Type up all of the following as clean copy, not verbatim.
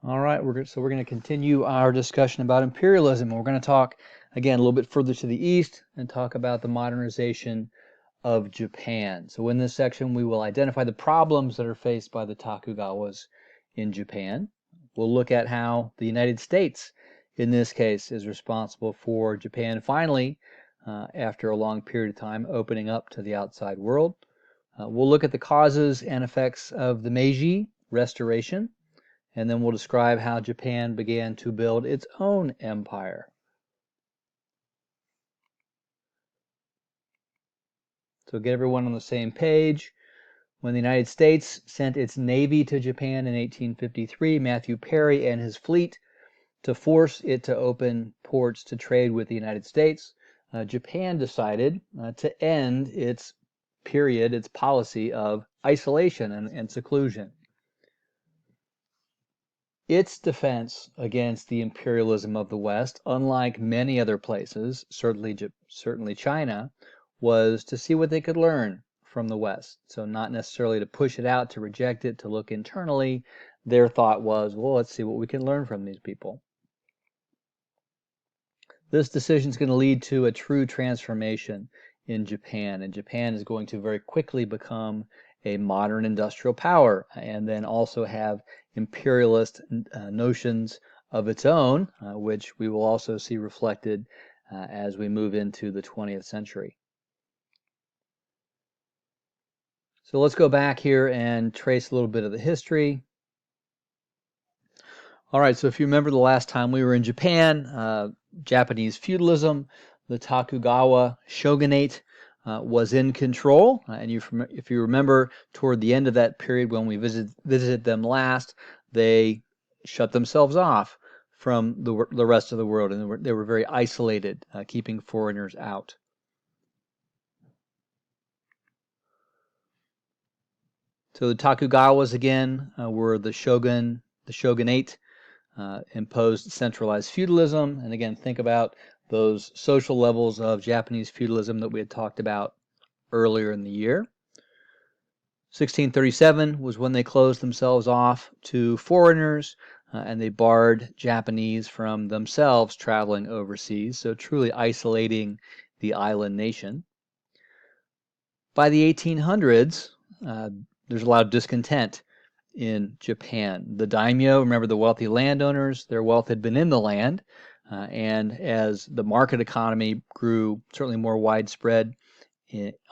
All right, so we're going to continue our discussion about imperialism. We're going to talk again a little bit further to the east and talk about the modernization of Japan. So in this section, we will identify the problems that are faced by the Tokugawas in Japan. We'll look at how the United States, in this case, is responsible for Japan finally, after a long period of time, opening up to the outside world. We'll look at the causes and effects of the Meiji Restoration, and then we'll describe how Japan began to build its own empire. So get everyone on the same page. When the United States sent its navy to Japan in 1853, Matthew Perry and his fleet, to force it to open ports to trade with the United States, Japan decided to end its policy of isolation and seclusion. Its defense against the imperialism of the West, unlike many other places, certainly China, was to see what they could learn from the West. So not necessarily to push it out, to reject it, to look internally. Their thought was, well, let's see what we can learn from these people. This decision is going to lead to a true transformation in Japan, and Japan is going to very quickly become a modern industrial power, and then also have imperialist notions of its own, which we will also see reflected as we move into the 20th century. So let's go back here and trace a little bit of the history. All right, so if you remember the last time we were in Japan, Japanese feudalism, the Tokugawa shogunate was in control, and if you remember, toward the end of that period when we visited them last, they shut themselves off from the rest of the world, and they were very isolated, keeping foreigners out. So the Tokugawas again were the shogunate, imposed centralized feudalism, and again think about those social levels of Japanese feudalism that we had talked about earlier in the year. 1637 was when they closed themselves off to foreigners, and they barred Japanese from themselves traveling overseas, so truly isolating the island nation. By the 1800s, there's a lot of discontent in Japan. The daimyo, remember the wealthy landowners, their wealth had been in the land, and as the market economy grew certainly more widespread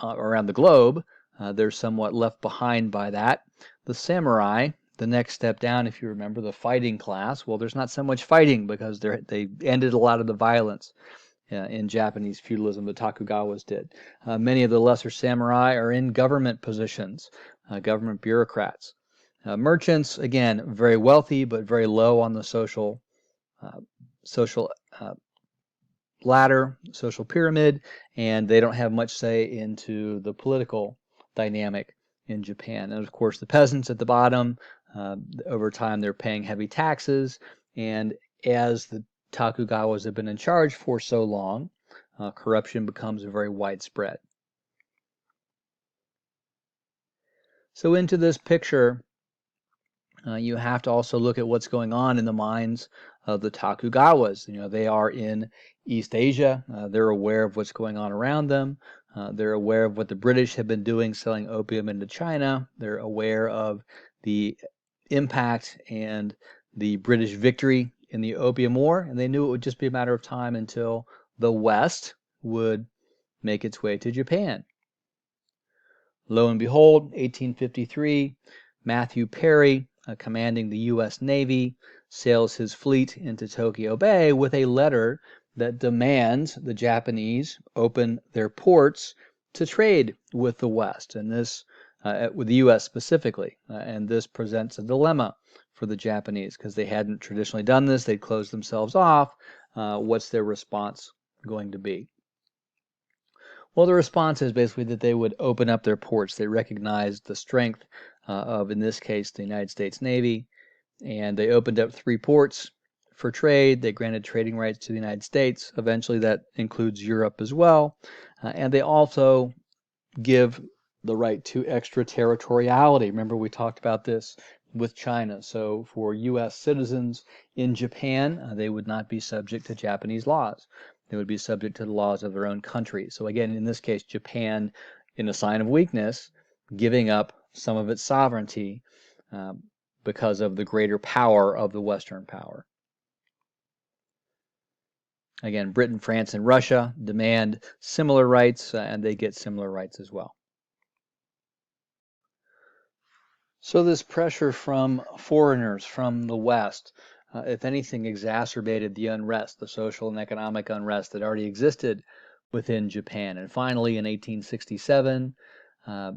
around the globe, they're somewhat left behind by that. The samurai, the next step down, if you remember, the fighting class, well, there's not so much fighting because they ended a lot of the violence in Japanese feudalism. The Tokugawas did. Many of the lesser samurai are in government positions, government bureaucrats. Merchants, again, very wealthy, but very low on the social ladder, social pyramid, and they don't have much say into the political dynamic in Japan. And of course, the peasants at the bottom, over time, they're paying heavy taxes, and as the Tokugawas have been in charge for so long, corruption becomes very widespread. So into this picture, you have to also look at what's going on in the minds of the Tokugawas. They are in East Asia. They're aware of what's going on around them. They're aware of what the British have been doing, selling opium into China. They're aware of the impact and the British victory in the Opium War, and they knew it would just be a matter of time until the West would make its way to Japan. Lo and behold, 1853, Matthew Perry, commanding the U.S. Navy, sails his fleet into Tokyo Bay with a letter that demands the Japanese open their ports to trade with the West, and this with the U.S. specifically. And this presents a dilemma for the Japanese because they hadn't traditionally done this. They'd closed themselves off. What's their response going to be? Well, the response is basically that they would open up their ports. They recognized the strength of, in this case, the United States Navy, and they opened up 3 ports for trade. They granted trading rights to the United States. Eventually, that includes Europe as well. And they also give the right to extraterritoriality. Remember, we talked about this with China. So for U.S. citizens in Japan, they would not be subject to Japanese laws. They would be subject to the laws of their own country. So again, in this case, Japan, in a sign of weakness, giving up some of its sovereignty uh, because of the greater power of the Western power. Again, Britain, France, and Russia demand similar rights, and they get similar rights as well. So this pressure from foreigners, from the West, if anything, exacerbated the unrest, the social and economic unrest that already existed within Japan. And finally, in 1867, uh,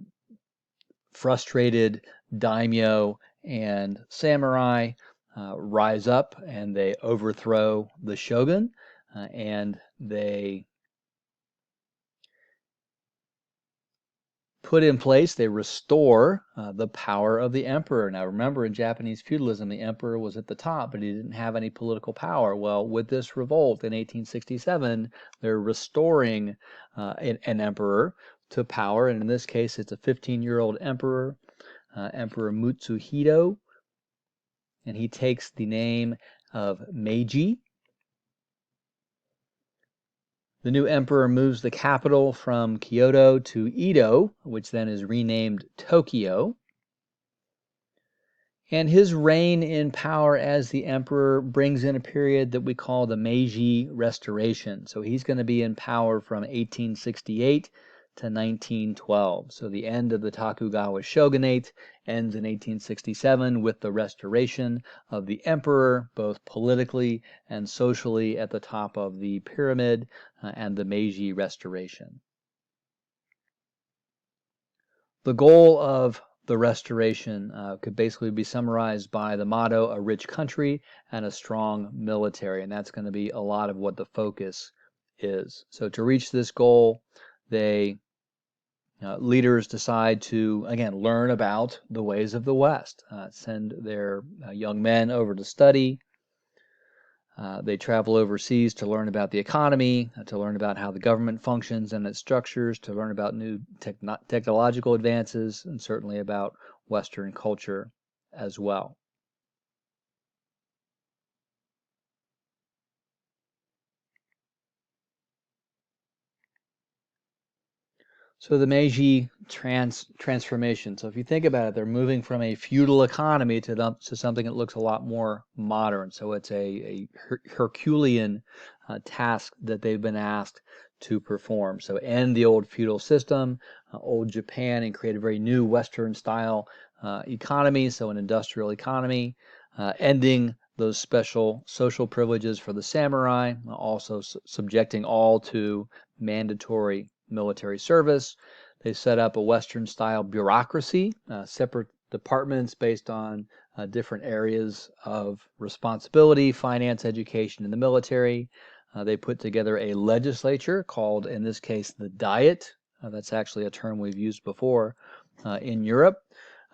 frustrated daimyo and samurai rise up and they overthrow the shogun, and they put in place, they restore the power of the emperor. Now, remember, in Japanese feudalism, the emperor was at the top, but he didn't have any political power. Well, with this revolt in 1867, they're restoring an emperor to power, and in this case, it's a 15-year-old emperor, Emperor Mutsuhito, and he takes the name of Meiji. The new emperor moves the capital from Kyoto to Edo, which then is renamed Tokyo. And his reign in power as the emperor brings in a period that we call the Meiji Restoration. So he's going to be in power from 1868 to 1912. So the end of the Tokugawa shogunate ends in 1867 with the restoration of the emperor, both politically and socially at the top of the pyramid, and the Meiji Restoration. The goal of the restoration could basically be summarized by the motto, a rich country and a strong military, and that's going to be a lot of what the focus is. So to reach this goal, leaders decide to, again, learn about the ways of the West, send their young men over to study. They travel overseas to learn about the economy, to learn about how the government functions and its structures, to learn about new technological advances, and certainly about Western culture as well. So the Meiji transformation. So if you think about it, they're moving from a feudal economy to something that looks a lot more modern. So it's a Herculean task that they've been asked to perform. So end the old feudal system, old Japan, and create a very new Western style economy, so an industrial economy, ending those special social privileges for the samurai, also subjecting all to mandatory military service. They set up a Western-style bureaucracy, separate departments based on different areas of responsibility, finance, education, and the military. They put together a legislature called, in this case, the Diet. That's actually a term we've used before in Europe.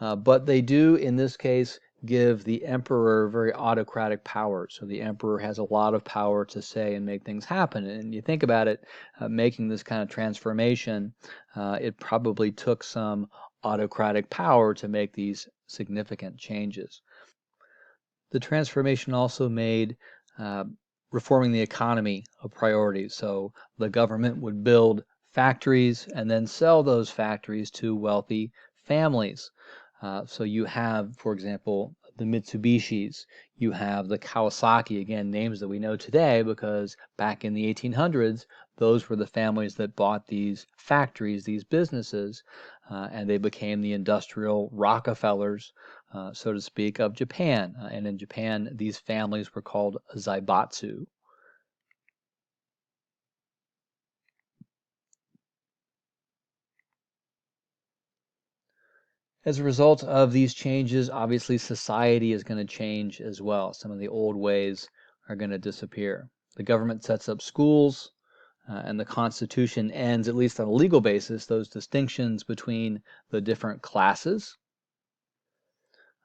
But they do, in this case, give the emperor very autocratic powers. So the emperor has a lot of power to say and make things happen. And you think about it, making this kind of transformation, it probably took some autocratic power to make these significant changes. The transformation also made reforming the economy a priority. So the government would build factories and then sell those factories to wealthy families. So you have, for example, the Mitsubishis, you have the Kawasaki, again, names that we know today because back in the 1800s, those were the families that bought these factories, these businesses, and they became the industrial Rockefellers, so to speak, of Japan. And in Japan, these families were called zaibatsu. As a result of these changes, obviously society is going to change as well. Some of the old ways are going to disappear. The government sets up schools, and the Constitution ends, at least on a legal basis, those distinctions between the different classes.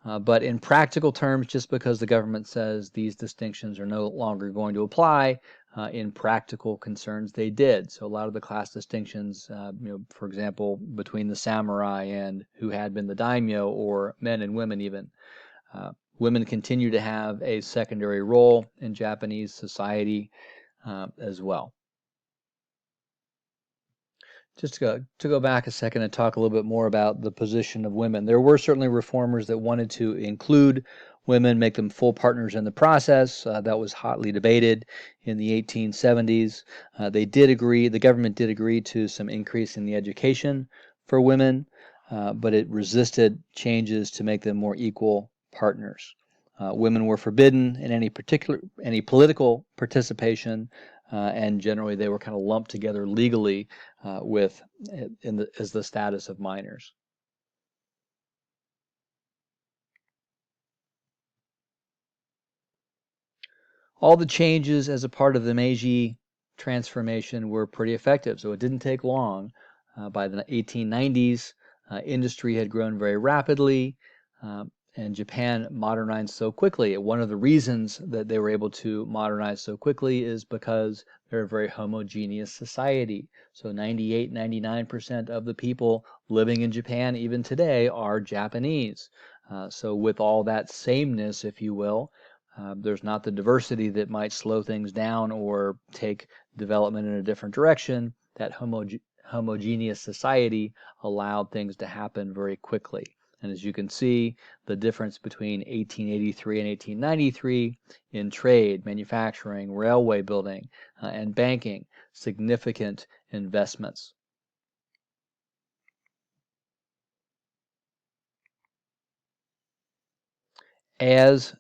But in practical terms, just because the government says these distinctions are no longer going to apply, in practical concerns they did. So a lot of the class distinctions, for example, between the samurai and who had been the daimyo, or men and women even, Women continue to have a secondary role in Japanese society as well. Just to go back a second and talk a little bit more about the position of women. There were certainly reformers that wanted to include women, make them full partners in the process. That was hotly debated in the 1870s. The government did agree to some increase in the education for women, but it resisted changes to make them more equal partners. Women were forbidden in any political participation, and generally they were kind of lumped together legally as the status of minors. All the changes as a part of the Meiji transformation were pretty effective, so it didn't take long. By the 1890s, industry had grown very rapidly, and Japan modernized so quickly. One of the reasons that they were able to modernize so quickly is because they're a very homogeneous society. So 98, 99% of the people living in Japan even today are Japanese. So with all that sameness, if you will, there's not the diversity that might slow things down or take development in a different direction. That homogeneous society allowed things to happen very quickly. And as you can see, the difference between 1883 and 1893 in trade, manufacturing, railway building, and banking, significant investments. As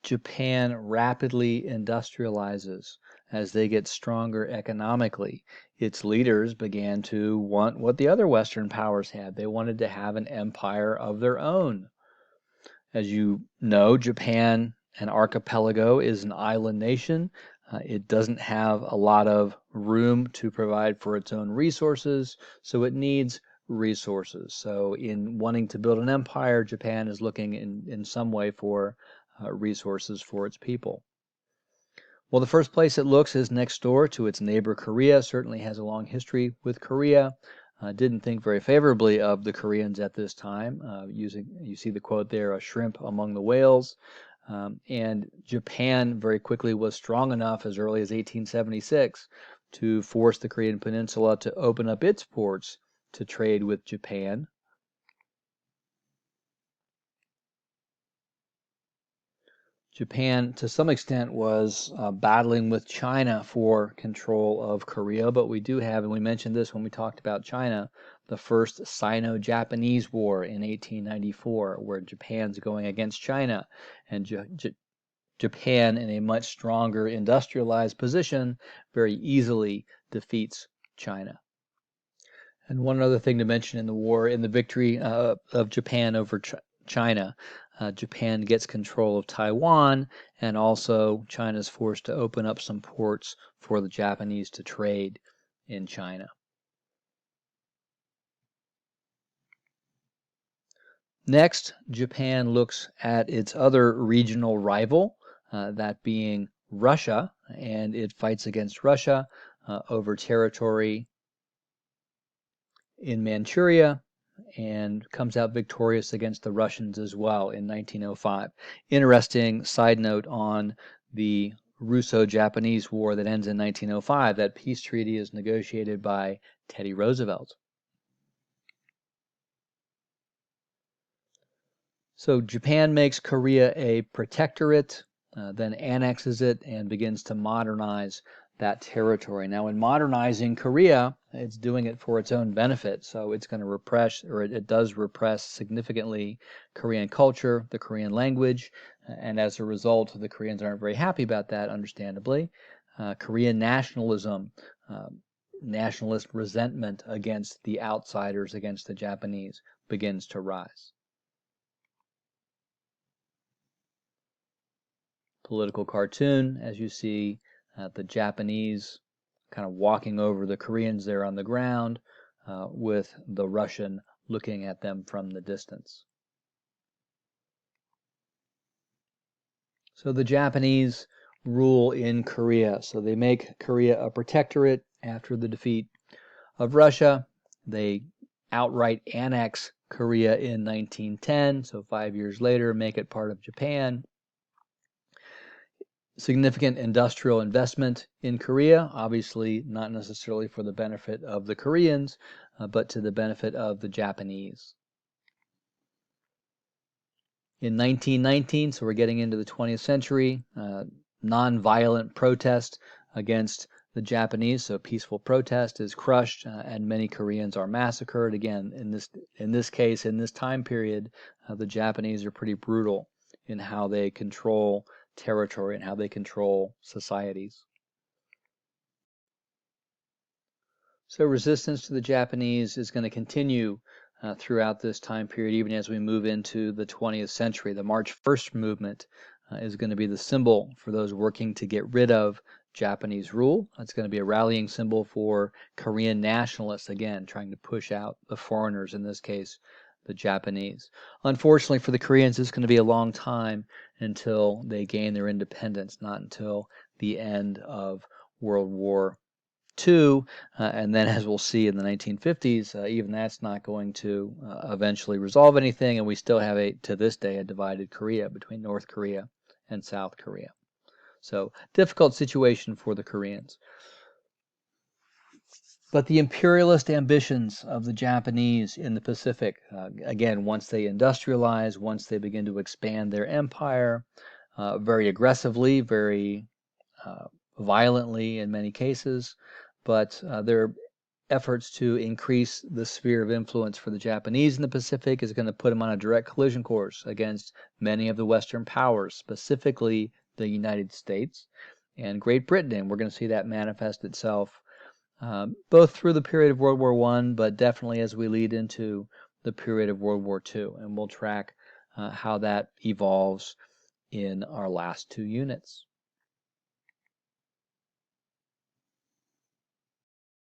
Japan rapidly industrializes, as they get stronger economically, its leaders began to want what the other Western powers had. They wanted to have an empire of their own. As you know, Japan, an archipelago, is an island nation. It doesn't have a lot of room to provide for its own resources, so it needs resources. So in wanting to build an empire, Japan is looking in some way for resources for its people. Well, the first place it looks is next door to its neighbor Korea. Certainly has a long history with Korea. Didn't think very favorably of the Koreans at this time. You see the quote there, a shrimp among the whales. And Japan very quickly was strong enough as early as 1876 to force the Korean Peninsula to open up its ports to trade with Japan. Japan, to some extent, was battling with China for control of Korea, but we do have, and we mentioned this when we talked about China, the first Sino-Japanese War in 1894, where Japan's going against China, and Japan, in a much stronger industrialized position, very easily defeats China. And one other thing to mention in the war, in the victory of Japan over China, Japan gets control of Taiwan, and also China's forced to open up some ports for the Japanese to trade in China. Next, Japan looks at its other regional rival, that being Russia, and it fights against Russia over territory in Manchuria, and comes out victorious against the Russians as well in 1905. Interesting side note on the Russo-Japanese War that ends in 1905. That peace treaty is negotiated by Teddy Roosevelt. So Japan makes Korea a protectorate, then annexes it and begins to modernize that territory. Now, in modernizing Korea, it's doing it for its own benefit. So it's going to repress, or it does repress significantly, Korean culture, the Korean language, and as a result, the Koreans aren't very happy about that, understandably. Korean nationalism, nationalist resentment against the outsiders, against the Japanese, begins to rise. Political cartoon, as you see the Japanese kind of walking over the Koreans there on the ground, with the Russian looking at them from the distance. So the Japanese rule in Korea. So they make Korea a protectorate after the defeat of Russia. They outright annex Korea in 1910, so 5 years later, make it part of Japan. Significant industrial investment in Korea, obviously not necessarily for the benefit of the Koreans, but to the benefit of the Japanese. In 1919, so we're getting into the 20th century, nonviolent protest against the Japanese, so peaceful protest is crushed, and many Koreans are massacred. Again, in this case, in this time period, the Japanese are pretty brutal in how they control territory and how they control societies. So resistance to the Japanese is going to continue throughout this time period, even as we move into the 20th century. The March 1st movement is going to be the symbol for those working to get rid of Japanese rule. It's going to be a rallying symbol for Korean nationalists, again, trying to push out the foreigners, in this case, the Japanese. Unfortunately for the Koreans, it's going to be a long time until they gain their independence, not until the end of World War II, and then as we'll see in the 1950s, even that's not going to eventually resolve anything, and we still have, to this day, a divided Korea between North Korea and South Korea. So difficult situation for the Koreans. But the imperialist ambitions of the Japanese in the Pacific, again, once they industrialize, once they begin to expand their empire, very aggressively, very violently in many cases, but their efforts to increase the sphere of influence for the Japanese in the Pacific is going to put them on a direct collision course against many of the Western powers, specifically the United States and Great Britain. And we're going to see that manifest itself both through the period of World War I, but definitely as we lead into the period of World War II. And we'll track how that evolves in our last two units.